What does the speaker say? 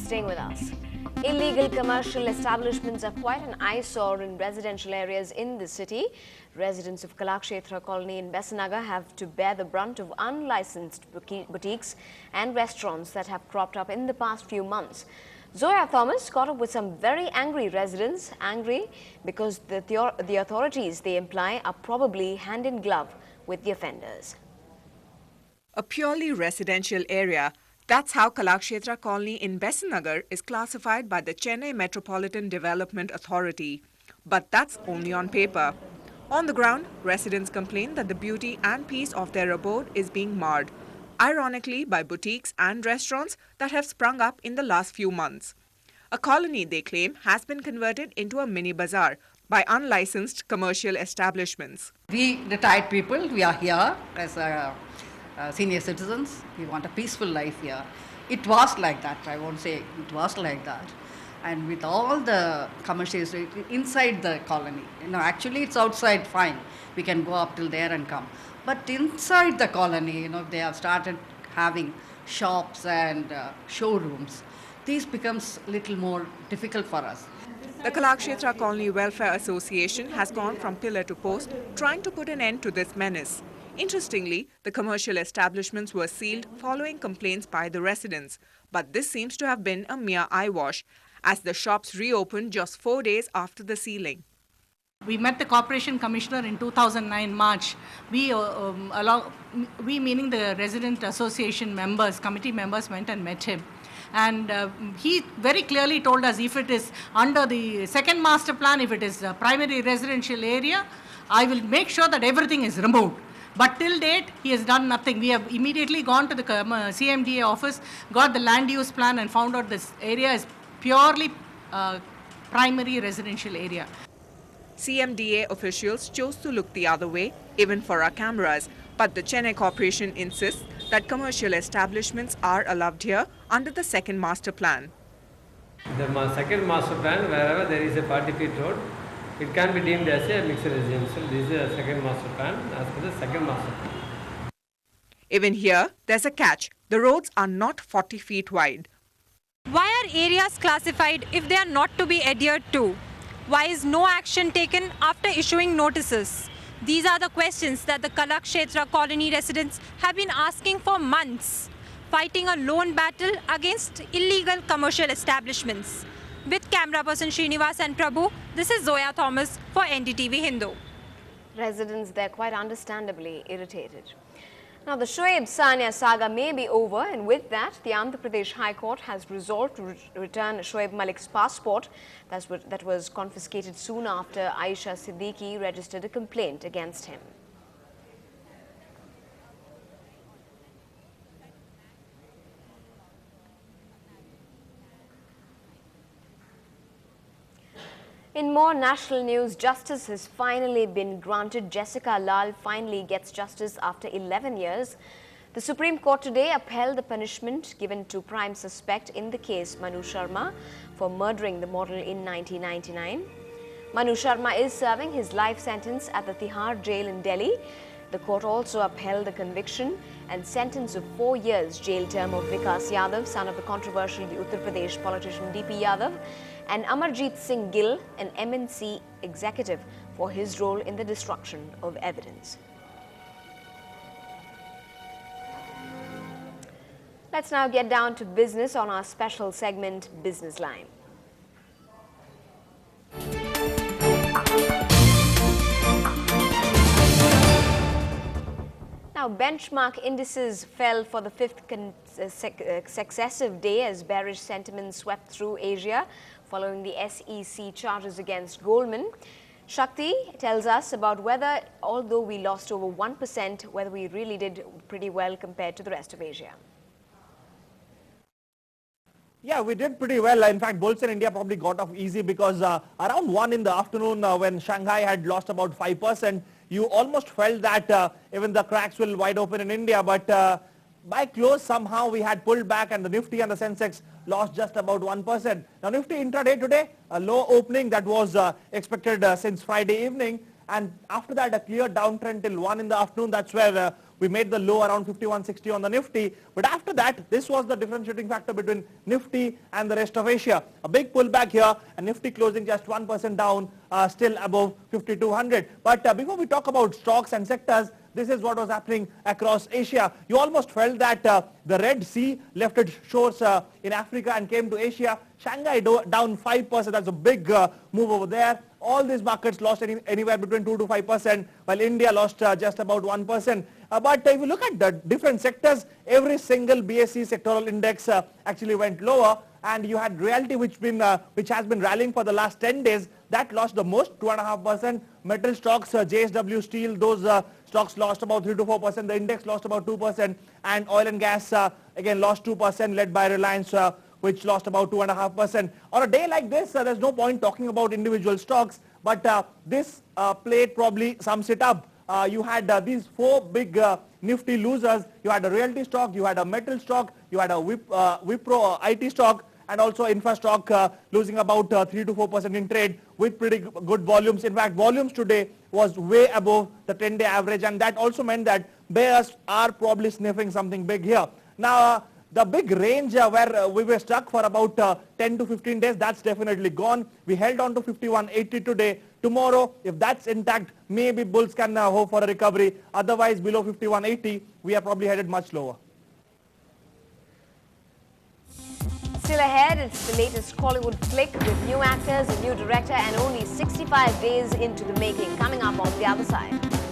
staying with us. Illegal commercial establishments are quite an eyesore in residential areas in the city. Residents of Kalakshetra colony in Besanagar have to bear the brunt of unlicensed boutiques and restaurants that have cropped up in the past few months. Zoya Thomas caught up with some very angry residents, angry because the authorities they imply are probably hand in glove with the offenders. A purely residential area. That's how Kalakshetra colony in Besanagar is classified by the Chennai Metropolitan Development Authority. But that's only on paper. On the ground, residents complain that the beauty and peace of their abode is being marred, ironically by boutiques and restaurants that have sprung up in the last few months. A colony, they claim, has been converted into a mini bazaar by unlicensed commercial establishments. We retired people, we are here as senior citizens. We want a peaceful life here. It was like that, I won't say it was like that. And with all the commercials inside the colony, actually it's outside fine. We can go up till there and come. But inside the colony, they have started having shops and showrooms. This becomes a little more difficult for us. The Kalakshetra Colony Welfare Association has gone from pillar to post, trying to put an end to this menace. Interestingly, the commercial establishments were sealed following complaints by the residents. But this seems to have been a mere eyewash, as the shops reopened just 4 days after the sealing. We met the Corporation Commissioner in 2009 March. We meaning the resident association members, committee members, went and met him. And he very clearly told us if it is under the second master plan, if it is a primary residential area, I will make sure that everything is removed. But till date, he has done nothing. We have immediately gone to the CMDA office, got the land use plan and found out this area is purely primary residential area. CMDA officials chose to look the other way, even for our cameras. But the Chennai Corporation insists that commercial establishments are allowed here under the second master plan. The second master plan, wherever there is a 40 feet road, it can be deemed as a mixed residential. This is a second master plan as per the second master plan. Even here, there's a catch. The roads are not 40 feet wide. Why are areas classified if they are not to be adhered to? Why is no action taken after issuing notices? These are the questions that the Kalakshetra colony residents have been asking for months, fighting a lone battle against illegal commercial establishments. With camera person Srinivas and Prabhu, this is Zoya Thomas for Ndtv-Hindu. Residents there quite understandably irritated. Now, the Shoaib Sania saga may be over, and with that, the Andhra Pradesh High Court has resolved to return Shoaib Malik's passport that was confiscated soon after Aisha Siddiqui registered a complaint against him. In more national news, justice has finally been granted. Jessica Lal finally gets justice after 11 years. The Supreme Court today upheld the punishment given to prime suspect in the case Manu Sharma for murdering the model in 1999. Manu Sharma is serving his life sentence at the Tihar jail in Delhi. The court also upheld the conviction and sentence of 4 years jail term of Vikas Yadav, son of the controversial Uttar Pradesh politician DP Yadav, and Amarjeet Singh Gill, an MNC executive, for his role in the destruction of evidence. Let's now get down to business on our special segment, Business Line. Now, benchmark indices fell for the fifth successive day as bearish sentiment swept through Asia following the SEC charges against Goldman. Shakti tells us about whether, although we lost over 1%, whether we really did pretty well compared to the rest of Asia. Yeah, we did pretty well. In fact, bulls in India probably got off easy because around 1 in the afternoon when Shanghai had lost about 5%, you almost felt that even the cracks will wide open in India. But by close, somehow we had pulled back and the Nifty and the Sensex lost just about 1%. Now, Nifty intraday today, a low opening that was expected since Friday evening. And after that, a clear downtrend till 1 in the afternoon. That's where We made the low around 5160 on the Nifty. But after that, this was the differentiating factor between Nifty and the rest of Asia. A big pullback here, and Nifty closing just 1% down, still above 5200. But before we talk about stocks and sectors, this is what was happening across Asia. You almost felt that the Red Sea left its shores in Africa and came to Asia. Shanghai down 5%. That's a big move over there. All these markets lost anywhere between 2 to 5%, while India lost just about 1%. But if you look at the different sectors, every single BSE sectoral index actually went lower. And you had Realty, which has been rallying for the last 10 days. That lost the most, 2.5%. Metal stocks, JSW Steel, those stocks lost about 3 to 4%. The index lost about 2%. And oil and gas, again, lost 2%, led by Reliance, which lost about 2.5%. On a day like this, there's no point talking about individual stocks, but this plate probably sums it up. You had these four big Nifty losers. You had a realty stock, you had a metal stock, you had a Wipro IT stock, and also infra stock losing about 3 to 4% in trade with pretty good volumes. In fact, volumes today was way above the 10-day average, and that also meant that bears are probably sniffing something big here. Now, the big range where we were stuck for about 10 to 15 days, that's definitely gone. We held on to 5180 today. Tomorrow, if that's intact, maybe bulls can hope for a recovery. Otherwise, below 5180, we are probably headed much lower. Still ahead, it's the latest Hollywood flick with new actors, a new director, and only 65 days into the making. Coming up on the other side.